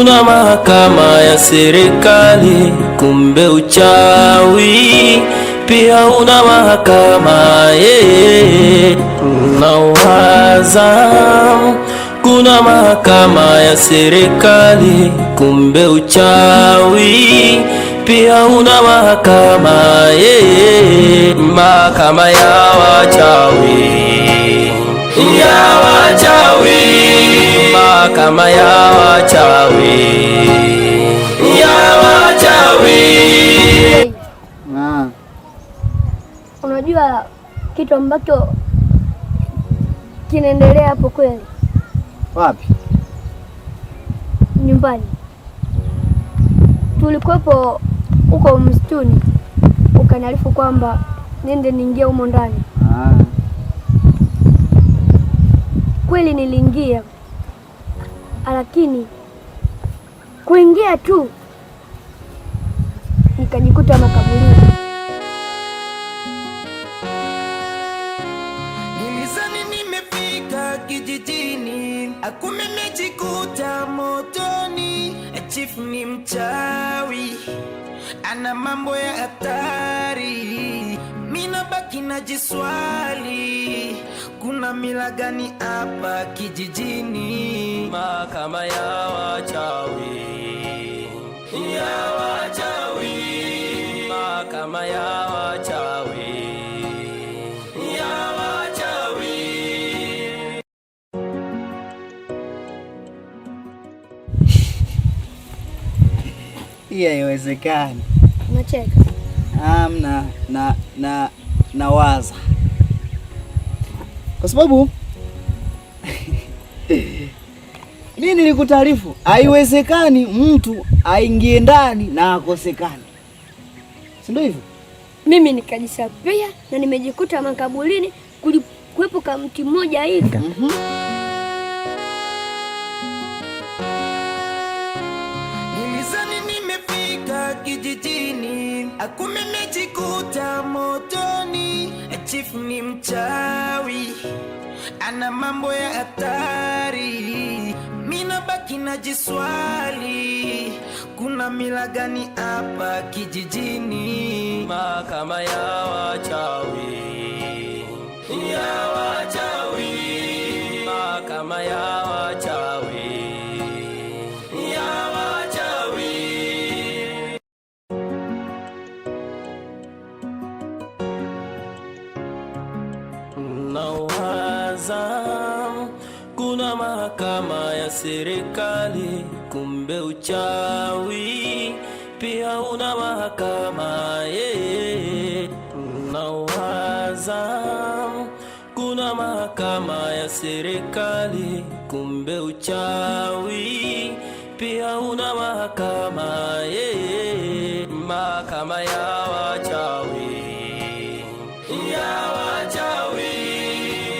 kuna mahakama ya serikali, kumbe uchawi pia una mahakama. Nawaza kuna mahakama ya serikali, kumbe uchawi pia una mahakama. Mahakama ya wachawi, ya wachawi, mahakama ya wachawi, ya wachawi. Unajua kitu ambacho kinaendelea hapo kweli? Wapi? Nyumbani. Tulikuwepo huko msituni, ukaniarifu kwamba nende niingie humo ndani. Kweli niliingia, lakini kuingia tu nikajikuta makaburini. Nilizani nimefika kijijini, akume nimejikuta motoni. Chief ni mchawi, ana mambo ya hatari. Mina baki na jiswali, kuna mila gani hapa kijijini? Mahakama ya wachawi, ya wachawi, mahakama ya wachawi, ya wachawi. Hii haiwezekani. Unacheka? Nawaza kwa sababu mimi nilikutaarifu haiwezekani mtu aingie ndani na akosekane, si ndio hivyo? Mimi nikajisapia na nimejikuta makaburini, kulikuwepo kama mti mmoja hivi. Nilizani nimefika kijijini, akume nimejikuta motoni. Chief ni mchawi, ana mambo ya hatari. Mina baki na jiswali, kuna mila gani hapa kijijini? Mahakama ya wachawi, ya wachawi, mahakama ya wachawi, ya wachawi. Nawaza kuna mahakama ya serikali, kumbe uchawi pia una mahakama. Nawaza kuna mahakama ya serikali, kumbe uchawi pia una mahakama. Mahakama ya wachawi, ya wachawi,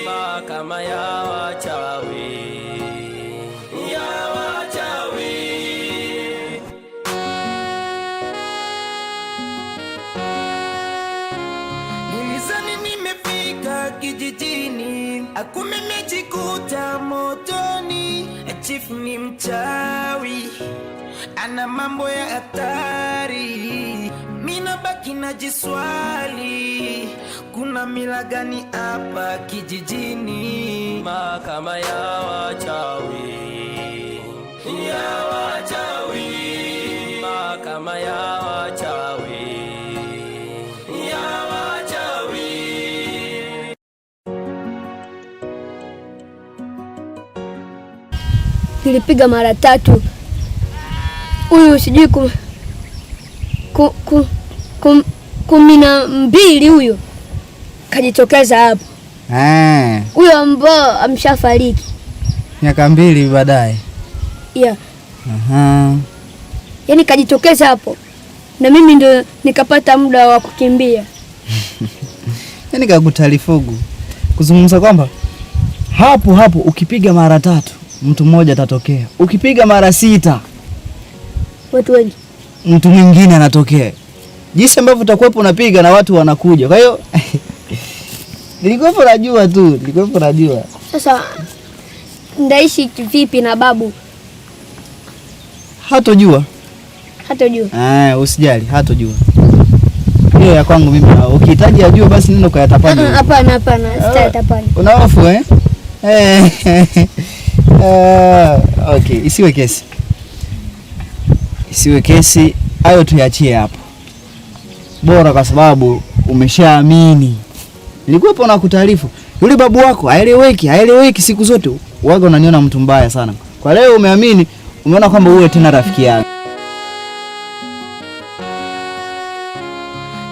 mahakama ya wachawi, ya wachawi. Nilizani nimefika kijijini, akume nimejikuta motoni. Chief ni mchawi, ana mambo ya hatari. Mina baki na jiswali, kuna mila gani hapa kijijini? Mahakama ya wachawi, ya wachawi, mahakama ya wachawi, ya wachawi. Nilipiga mara 3. Huyu sijui 12 huyo kajitokeza hapo. Huyo ambao amshafariki miaka 2 baadaye. Yeah. Yaani kajitokeza hapo na mimi ndo nikapata muda wa kukimbia. Yaani kakutalifugu kuzungumza kwamba hapo ukipiga mara 3 mtu mmoja atatokea, ukipiga mara 6 watu wengi, mtu mwingine anatokea. Jinsi ambavyo utakuwepo unapiga na watu wanakuja. Kwa hiyo nilikuwepo najua. Sasa ndaishi vipi na babu? Hatojua. Hatojua. Usijali, hatojua. Hiyo ya kwangu mimi. Ukihitaji ajue basi nenda kuyatapani. Hapana, sitayatapani. Una hofu Okay, isiwe kesi. Isiwe kesi, hayo tuachie hapo. Bora kwa sababu umeshaamini. Nilikuwa na kutaarifu. Yule babu wako haeleweki siku zote. Waga unaniona mtu mbaya sana. Kwa leo umeamini, umeona kwamba uwe tena rafiki yangu.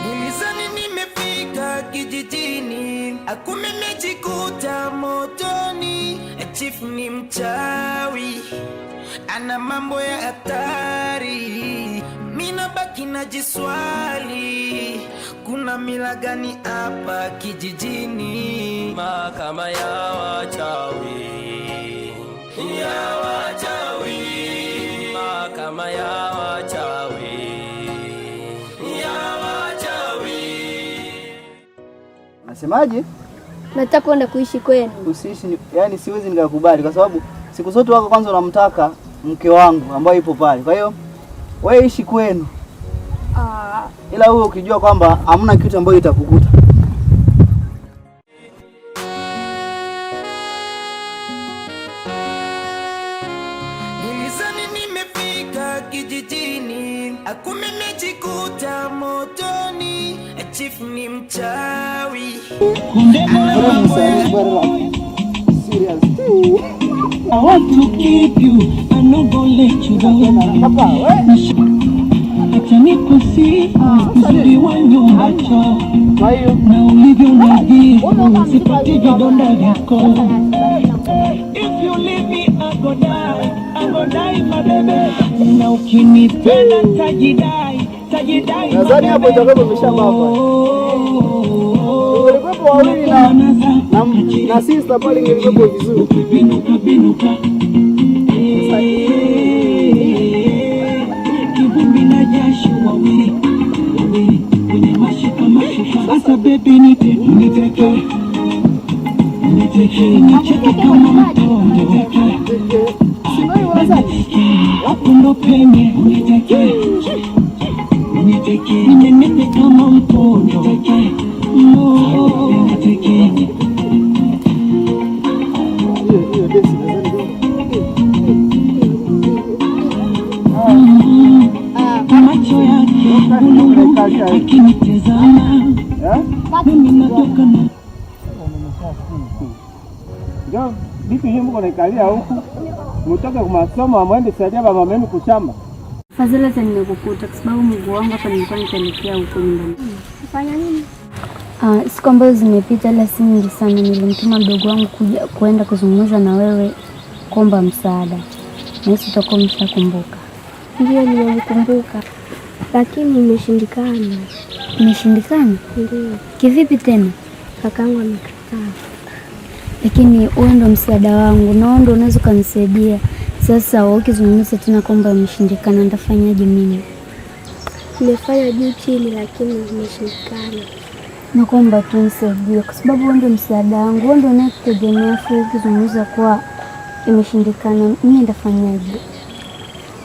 Nilizani nimefika kijijini, akume nimejikuta motoni. Chifu ni mchawi, ana mambo ya hatari. Mina baki na jiswali, kuna mila gani hapa kijijini? Mahakama ya wachawi, mahakama ya wachawi. Nasemaje? Nataka kwenda kuishi kwenu. Usiishi, yani siwezi nikakubali kwa sababu siku zote wako kwanza unamtaka mke wangu ambaye yupo pale. Kwa hiyo wewe ishi kwenu. Ila wewe ukijua kwamba hamna kitu ambacho itakukuta. Nilizani nimefika kijijini, akume nimejikuta motoni. Chifu ni mchawi. I want to keep you, I'm not gonna let you go. Acha nikusi, uzuri wangu macho. Na ulivyo nadhifu, sipati vidonda vyako. If you leave me, I go die my baby. Na ukinipenda tajidai. Nadhani hapo itakuwa umeshamba hapa. Ulikuwa wawili na sister pale nilikuwa vizuri. Kivumbi na jasho wawili kwenye mashika. Sasa baby niteke kama mtoto. Hapo ndo penye niteke kama mtoto. Macho yake akinitazama, mimi natoka na ndio vipi hivi mko naikalia huku mtoke kwa masomo amwende saidia baba mimi kushamba. Fadhila za nimekukuta kwa sababu Mungu wangu hapa nilikuwa nitaelekea huko nyumbani. Fanya nini? Siku ambazo zimepita ila si nyingi sana, nilimtuma mdogo wangu kuenda kuzungumza na wewe kuomba msaada. Na sisi tutakuwa mshakumbuka. Ndio nimekukumbuka. Lakini imeshindikana. Imeshindikana? Ndio. Kivipi tena? Kakangu amekataa. Lakini wewe ndo msaada wangu na wewe ndo unaweza kunisaidia. Sasa ukizungumza tena kwamba imeshindikana, nitafanyaje mimi? Nimefanya juu chini lakini imeshindikana. Naomba tu nisaidie kwa sababu wewe ndo msaada wangu, wewe ndo unayetegemea. Ukizungumza kwa imeshindikana, mimi nitafanyaje?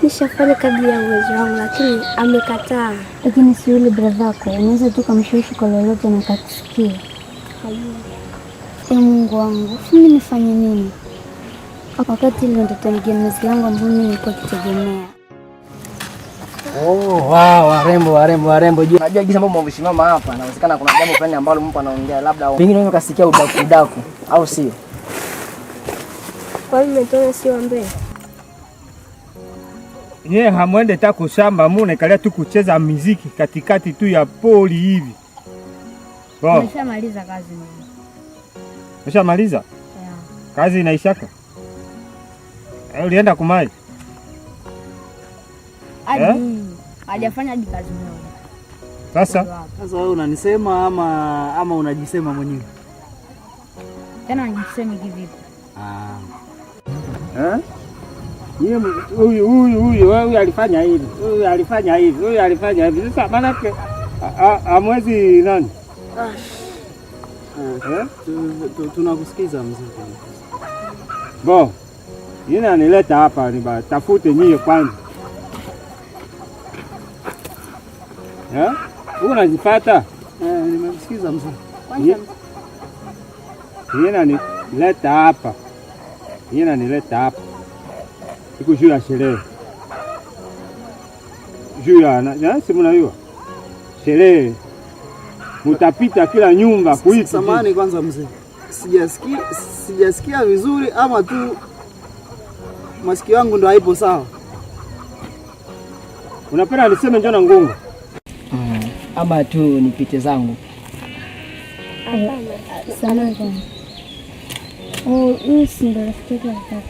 Nishafanya kadri ya uwezo wangu lakini amekataa. Lakini si yule brother yako, unaweza tu kumshawishi kwa lolote na kusikia. Mungu wangu, mimi nifanye nini? Wakati ile ndo tegemezi langu ambalo nilikuwa nikitegemea. Warembo. Unajua jinsi ambavyo mmesimama hapa, inawezekana kuna jambo fulani ambalo mpo anaongea, labda pengine unaweza kasikia udaku au sio? Kwa hiyo umetoa sio ambaye. Yeye hamwende ta kushamba, mu naikalia tu kucheza muziki katikati tu ya poli hivi. Nimeshamaliza kazi mimi. Umeshamaliza? Yeah. Kazi inaishaka? Ulienda kumai? Hajafanya hadi kazi moja. Sasa wewe unanisema ama unajisema mwenyewe? Tena unajisema kivipi? Huyu alifanya hivi. Huyu alifanya hivi. Sasa maana yake amwezi nani? Tunakusikiza mzee. Bo. Yeye anileta hapa ni tafute nyie kwanza. Wewe unazipata? Nimemsikiza mzee. Yeye nileta hapa. Yeye nileta hapa. Iko juu ya sherehe. Juu ya si mnajua. Sherehe. Mutapita kila nyumba kuita. Samahani kwanza mzee. Sijasikia vizuri ama tu masikio yangu ndo haipo sawa. Unapenda niseme njoo na ngunga? Ama tu nipite zangu. Sana sana. Huyu si ndo rafiki yake hapa.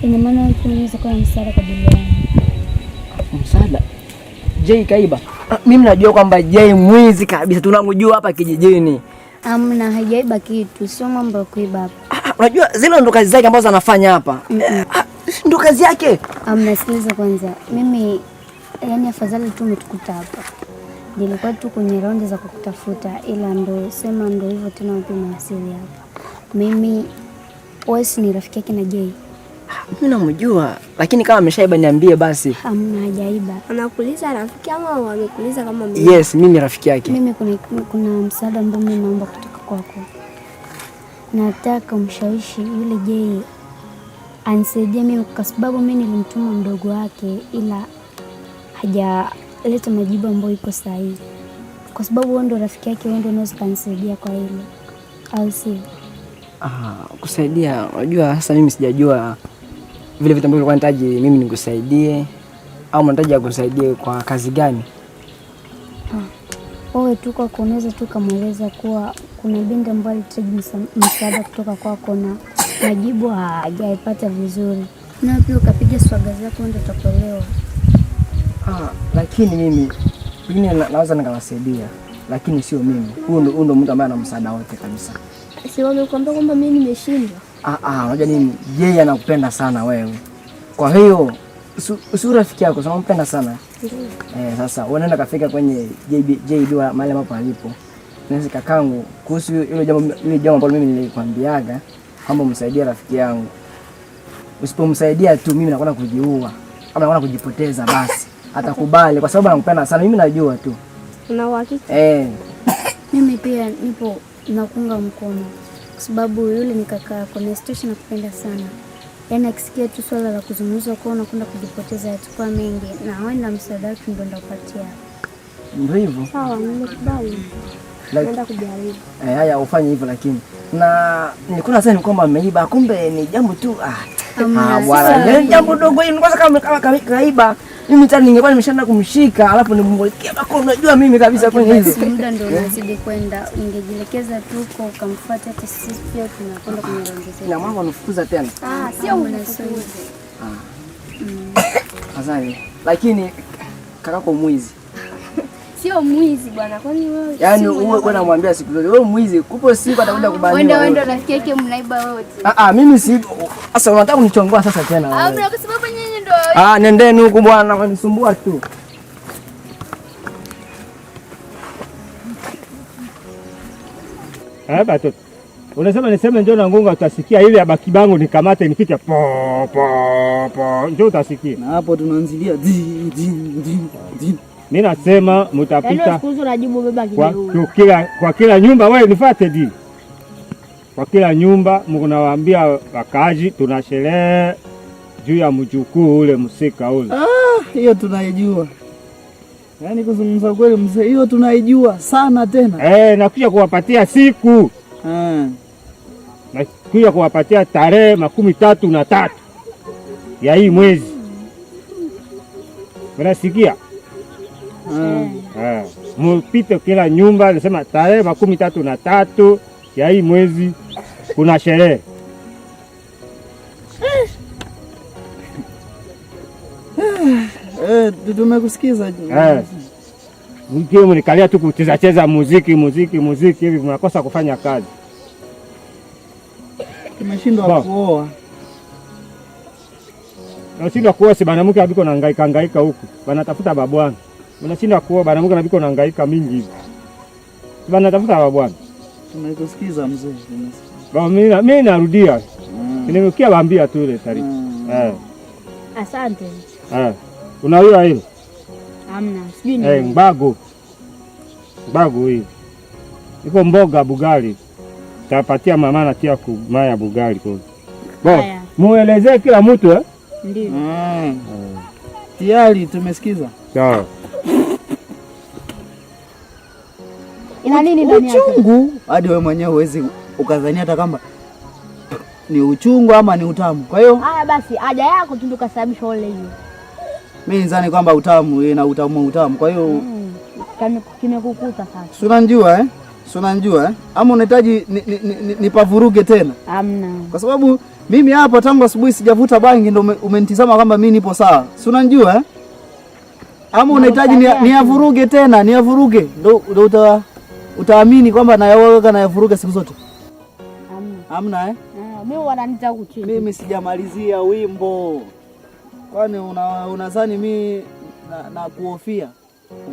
Ina maana tunaweza kuwa msaada kwa bila yangu. Msaada? Jay kaiba. Mimi najua kwamba Jay mwizi kabisa, tunamjua hapa kijijini. Amna, hajaiba kitu, sio mambo ya kuiba hapa. Unajua zile ndo kazi zake ambazo anafanya hapa. Ndo kazi yake. Amna, sikiliza kwanza. Mimi yani afadhali tu umetukuta hapa. Nilikuwa tu kwenye raundi za kukutafuta, ila ndo sema ndo hivyo tena wapi mawasili hapa. Mimi wewe ni rafiki yake na Jay. Mimi namjua, lakini kama ameshaiba niambie basi. Hamna, hajaiba. Anakuuliza rafiki ama wamekuuliza kama mimi? Yes, mimi rafiki yake. Mimi kuna msaada ambao mimi naomba kutoka kwako. Nataka umshawishi yule Jay anisaidie mimi kwa sababu mimi nilimtuma mdogo wake ila hajaleta majibu ambayo iko sahihi. Kwa sababu wewe ndo rafiki yake, wewe ndo unaweza kunisaidia kwa hilo. Au si? Kusaidia, unajua sasa mimi sijajua vile vitu ambavyo unahitaji mimi nikusaidie au unahitaji akusaidie kwa kazi gani? Wewe tu kwa kuoneza tu kamweleza kuwa kuna binti ambayo alihitaji msaada kutoka kwako na majibu hajaipata vizuri. Na pia ukapiga swaga zako ndio utakuelewa. Lakini mimi naweza nikawasaidia, lakini sio mimi. Huyo ndo mtu ambaye ana msaada wote kabisa. Si wamekuambia kwamba mimi nimeshindwa? Unajua nini? Yeye anakupenda sana wewe. Kwa hiyo si rafiki yako, sio unampenda sana. Sasa unaenda kafika kwenye JB mahali ambapo alipo. Nasi kakangu kuhusu ile jambo ambalo mimi nilikwambiaga kwamba msaidie rafiki yangu. Usipomsaidia tu mimi nakwenda kujiua ama nakwenda kujipoteza basi. Atakubali kwa sababu anakupenda sana. Mimi najua tu. Una uhakika? Mimi pia nipo nakuunga mkono kwa sababu yule ni kaka yako na station nakupenda sana. Yaani akisikia tu swala la kuzungumza kwao unakwenda kujipoteza yatakuwa mengi na wenda msaada wake ndio ndakupatia. Ndio hivyo. Sawa, nimekubali. Naenda kujaribu. Haya ufanye hivyo lakini. Na nilikuwa nasema kwamba ameiba kumbe ni jambo tu. Bwana, ni jambo dogo hili kwanza kama kaiba. Mimi tena ningekuwa nimeshaenda kumshika alafu nimwelekea bako, unajua mimi kabisa kwenye hizo. Muda ndio unazidi kwenda, ungejielekeza tu kwa ukamfuata hata sisi pia tunakwenda kwenye raundi. Na mama anafukuza tena. Sio unasaidia. Asante. Lakini kakako mwizi. Sio mwizi bwana, kwani wewe? Yaani wewe bwana mwambia siku zote wewe mwizi, kupo siku atakuja kubaniwa. Wewe ndio rafiki yake mnaiba wote. Mimi si. Sasa unataka kunichongoa sasa tena wewe. Mbona kwa sababu nyinyi ndio. Nendeni huko bwana, wanisumbua tu. Batoto. Unasema niseme njoo na ngunga utasikia ile ya bakibangu nikamate nipite njoo utasikia. Na hapo tunaanzilia Mimi nasema mtapita. Yaani siku unajibu baba kidogo. Kwa kila nyumba wewe nifuate di. Kwa kila nyumba mnawaambia wakaji tuna sherehe juu ya mjukuu ule msika ule. Hiyo tunaijua. Yaani kuzungumza kweli mzee, hiyo tunaijua sana tena. Nakuja kuwapatia siku. Nakuja kuwapatia tarehe 13 ya hii mwezi. Unasikia? Mpite kila nyumba, nasema tarehe 13 ya hii mwezi kuna sherehe. Tumekusikiza. Mkiwa mnikalia tu kucheza muziki hivi mnakosa kufanya kazi. Tumeshindwa kuoa. Unashindwa kuoa si banamuke abiko na hangaika huku. Banatafuta babwana. Unashindwa kuoa banamuke abiko na hangaika mingi hivi. Banatafuta babwana. Tumekusikiza mzee. Mimi narudia. Nimekia waambia tu ile tarehe. Asante. Unajua hilo? Hamna. Sijui ni mbago. Mbago hii. Iko mboga bugali. Tapatia mama na tia kumaya bugali kwa. Bora. Muelezee kila mtu Ndio. Tayari tumesikiza. Sawa. Ina nini ndani yake? Uchungu hadi wewe mwenyewe huwezi ukadhania hata kama ni uchungu ama ni utamu. Kwa hiyo haya basi haja yako tu ndio kasababisha ole hiyo. Mimi nizani kwamba utamu na utamu. Kwa hiyo kimekukuta sasa. Si unanijua Si unanijua Ama unahitaji nipavuruge tena? Hamna. Kwa sababu mimi hapa tangu asubuhi sijavuta bangi ndio umenitizama kwamba mimi nipo sawa. Si unanijua Ama unahitaji niyavuruge tena, niyavuruge ndio utaamini kwamba nayavuruga siku zote? Hamna mimi wananita kuchini. Mimi sijamalizia wimbo. Kwani unadhani mimi na kuhofia?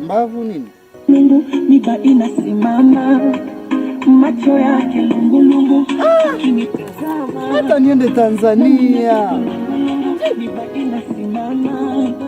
Mbavu nini? Mungu miba inasimama. Macho yake lungulungu. Hata niende Tanzania. Miba inasimama.